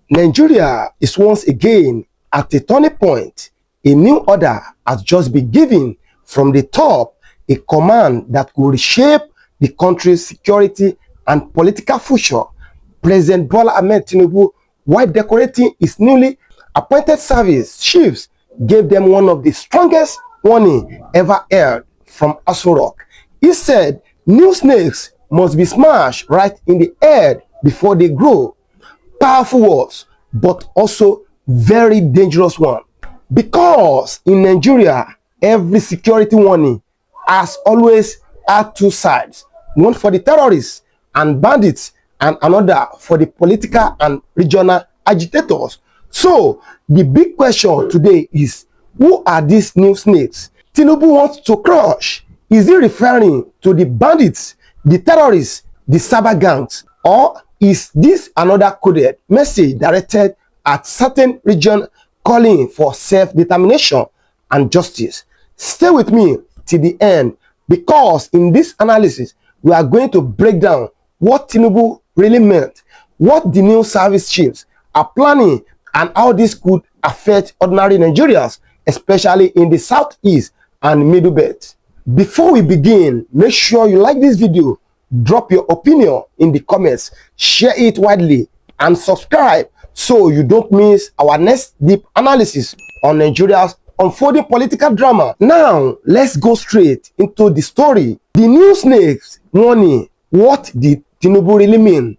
Nigeria is once again at a turning point. A new order has just been given from the top, a command that will reshape the country's security and political future. President Bola Ahmed Tinubu, while decorating his newly appointed service chiefs, gave them one of the strongest warnings ever heard from Aso Rock. He said new snakes must be smashed right in the head before they grow. Powerful words, but also very dangerous one. Because in Nigeria, every security warning has always had two sides. One for the terrorists and bandits, and another for the political and regional agitators. So the big question today is, who are these new snakes Tinubu wants to crush? Is he referring to the bandits, the terrorists, the cyber gangs, or is this another coded message directed at certain regions calling for self-determination and justice? Stay with me till the end, because in this analysis, we are going to break down what Tinubu really meant, what the new service chiefs are planning, and how this could affect ordinary Nigerians, especially in the southeast and middle belt. Before we begin, make sure you like this video, drop your opinion in the comments, share it widely, and subscribe so you don't miss our next deep analysis on Nigeria's unfolding political drama. Now, let's go straight into the story. The new snakes warning. What did Tinubu really mean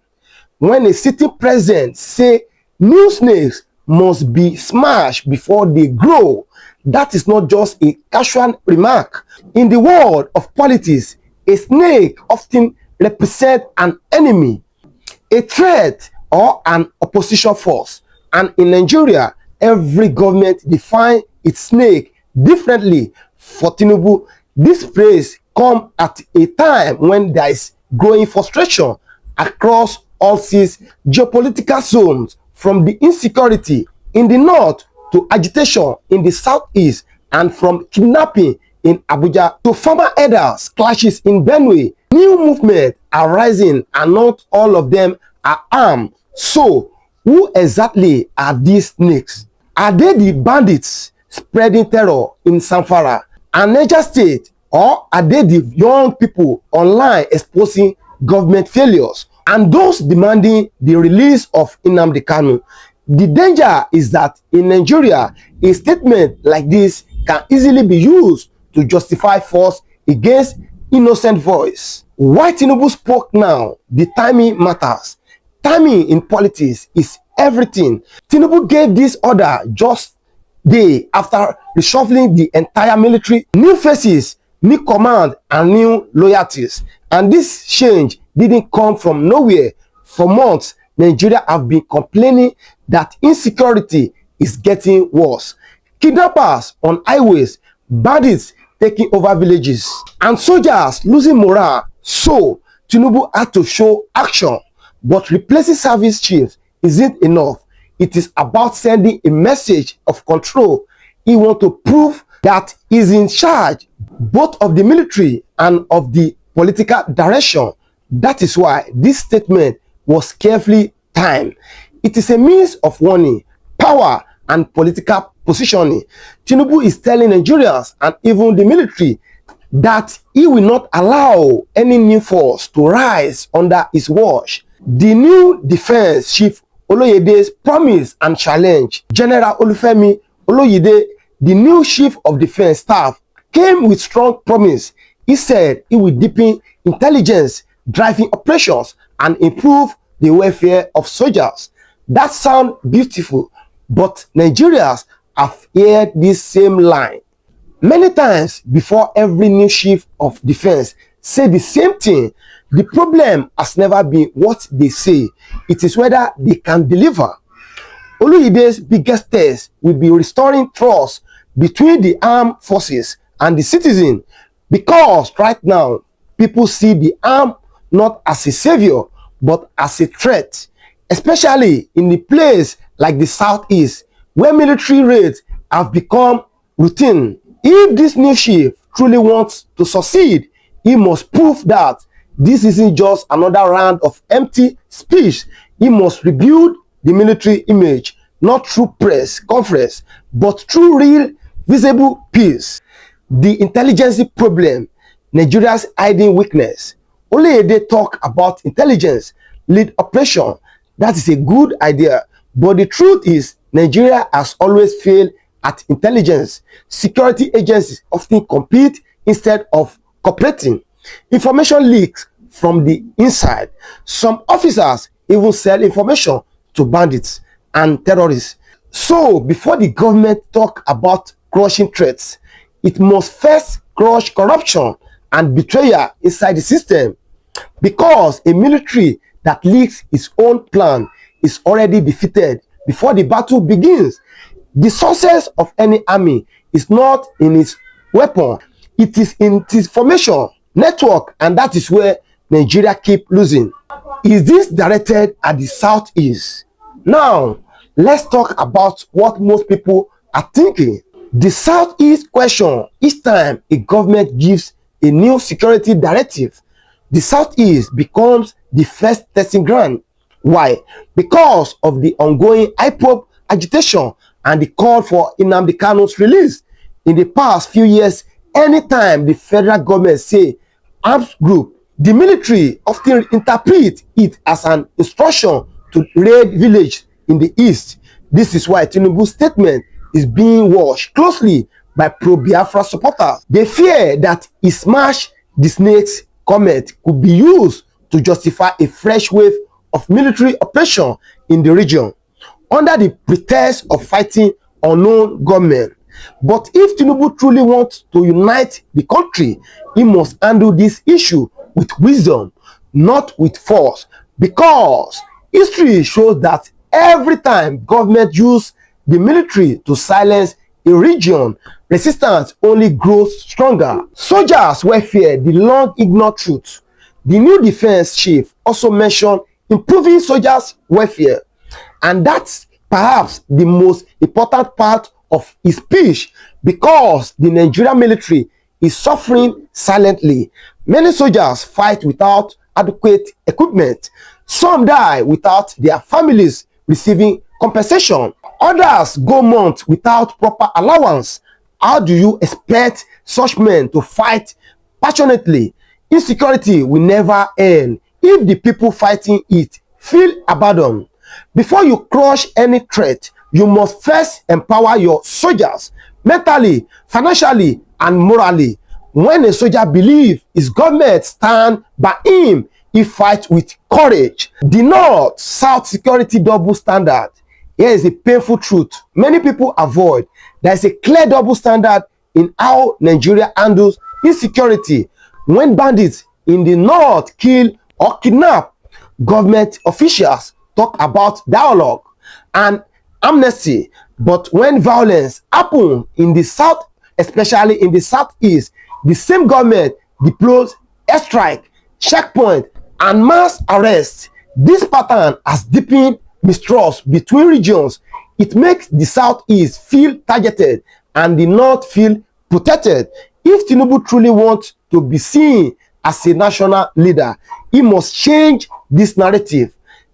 when a sitting president say new snakes must be smashed before they grow? That is not just a casual remark. In the world of politics, a snake often represents an enemy, a threat, or an opposition force. And in Nigeria, every government defines its snake differently. For Tinubu, this phrase comes at a time when there is growing frustration across all six geopolitical zones, from the insecurity in the north to agitation in the southeast, and from kidnapping in Abuja to farmer herders clashes in Benue. New movements are rising, and not all of them are armed. So, who exactly are these snakes? Are they the bandits spreading terror in Zamfara and Niger State, or are they the young people online exposing government failures and those demanding the release of Nnamdi Kanu? The danger is that in Nigeria, a statement like this can easily be used to justify force against innocent voice. Why Tinubu spoke now? The timing matters. Timing in politics is everything. Tinubu gave this order just day after reshuffling the entire military. New faces, new command, and new loyalties. And this change didn't come from nowhere. For months, Nigeria have been complaining that insecurity is getting worse. Kidnappers on highways, bandits taking over villages, and soldiers losing morale. So, Tinubu had to show action. But replacing service chiefs isn't enough. It is about sending a message of control. He wants to prove that he's in charge both of the military and of the political direction. That is why this statement was carefully timed. It is a means of warning, power, and political positioning. Tinubu is telling Nigerians and even the military that he will not allow any new force to rise under his watch. The new defense chief Oloyede's promise and challenge, General Olufemi Oloyede, the new chief of defense staff, came with strong promise. He said he will deepen intelligence, driving operations, and improve the welfare of soldiers. That sounds beautiful, but Nigerians have heard this same line many times before. Every new chief of defense say the same thing. The problem has never been what they say. It is whether they can deliver. Oluyede's biggest test will be restoring trust between the armed forces and the citizen, because right now people see the armed not as a savior but as a threat, especially in the place like the southeast where military raids have become routine. If this new chief truly wants to succeed, he must prove that this isn't just another round of empty speech. He must rebuild the military image, not through press conference, but through real, visible peace. The intelligence problem, Nigeria's hiding weakness. Only a day talk about intelligence, lead operation. That is a good idea. But the truth is, Nigeria has always failed at intelligence. Security agencies often compete instead of cooperating. Information leaks from the inside. Some officers even sell information to bandits and terrorists. So, before the government talk about crushing threats, it must first crush corruption and betrayal inside the system. Because a military that leaks its own plan is already defeated before the battle begins. The success of any army is not in its weapon, it is in its formation, network, and that is where Nigeria keep losing. Is this directed at the southeast? Now, let's talk about what most people are thinking. The southeast question: each time a government gives a new security directive, the southeast becomes the first testing ground. Why? Because of the ongoing IPOB agitation and the call for Nnamdi Kanu's release. In the past few years, anytime the federal government say armed group, the military often interpret it as an instruction to raid village in the east. This is why Tinubu's statement is being watched closely by pro-Biafra supporters. They fear that he smash the snake's comment could be used to justify a fresh wave of military operation in the region under the pretext of fighting unknown gunmen. But if Tinubu truly wants to unite the country, he must handle this issue with wisdom, not with force, because history shows that every time government use the military to silence a region, resistance only grows stronger. Soldiers welfare, the long ignored truth. The new defense chief also mentioned improving soldiers' welfare, and that's perhaps the most important part of his speech, because the Nigerian military is suffering silently. Many soldiers fight without adequate equipment. Some die without their families receiving compensation. Others go months without proper allowance. How do you expect such men to fight passionately? Insecurity will never end if the people fighting it feel abandoned. Before you crush any threat, you must first empower your soldiers mentally, financially, and morally. When a soldier believes his government stand by him, he fights with courage. The North-South security double standard. Here is a painful truth many people avoid. There is a clear double standard in how Nigeria handles insecurity. When bandits in the north kill or kidnap, government officials talk about dialogue and amnesty. But when violence happens in the south, especially in the southeast, the same government deploys airstrike, checkpoint, and mass arrests. This pattern has deepened mistrust between regions. It makes the southeast feel targeted and the north feel protected. If Tinubu truly wants to be seen as a national leader, he must change this narrative.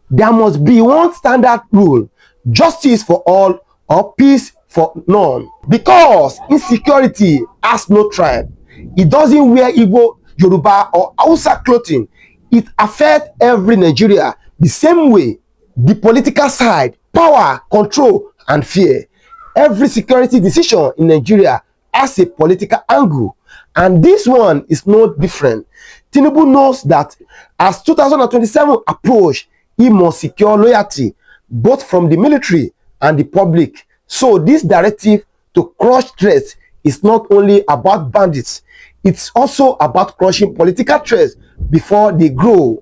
There must be one standard rule: justice for all or peace for none. Because insecurity has no tribe. It doesn't wear Igbo, Yoruba, or Hausa clothing. It affects every Nigeria the same way. The political side, power, control, and fear. Every security decision in Nigeria has a political angle, and this one is no different. Tinubu knows that as 2027 approach, he must secure loyalty both from the military and the public. So this directive to crush threats is not only about bandits, it's also about crushing political threats before they grow.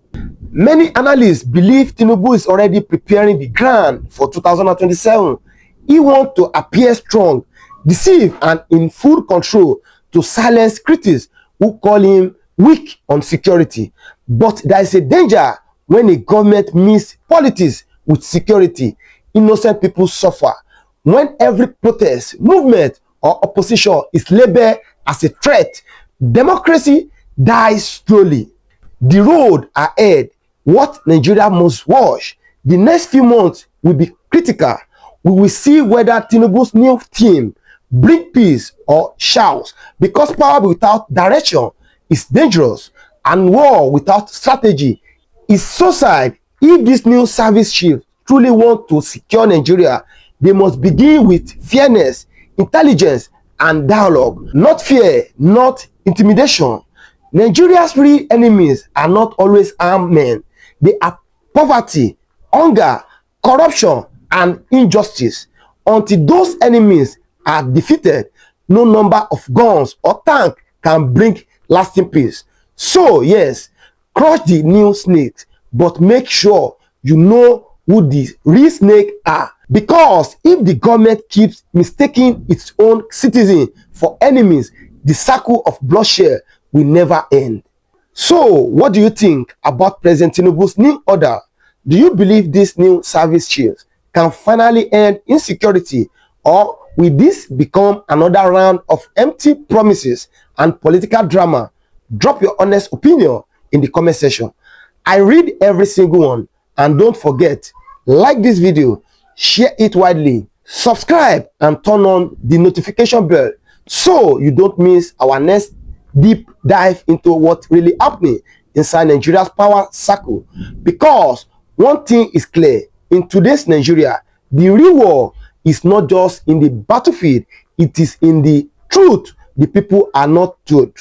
Many analysts believe Tinubu is already preparing the ground for 2027. He wants to appear strong, deceive, and in full control to silence critics who call him weak on security. But there is a danger when a government mix politics with security. Innocent people suffer. When every protest, movement, or opposition is labeled as a threat, democracy dies slowly. The road ahead, what Nigeria must watch the next few months will be critical. We will see whether Tinubu's new team bring peace or chaos, because power without direction is dangerous and war without strategy is suicide. If this new service chief truly want to secure Nigeria, they must begin with fairness, intelligence and dialogue, not fear, not intimidation. Nigeria's real enemies are not always armed men. They are poverty, hunger, corruption and injustice. Until those enemies are defeated, no number of guns or tanks can bring lasting peace. So yes, crush the new snakes, but make sure you know who the real snake are. Because if the government keeps mistaking its own citizens for enemies, the circle of bloodshed will never end. So what do you think about President Tinubu's new order? Do you believe this new service chiefs can finally end insecurity, or will this become another round of empty promises and political drama? Drop your honest opinion in the comment section. I read every single one, and don't forget, like this video, share it widely, subscribe and turn on the notification bell so you don't miss our next deep dive into what really happening inside Nigeria's power circle. Because one thing is clear, in today's Nigeria, the real war is not just in the battlefield, it is in the truth the people are not told.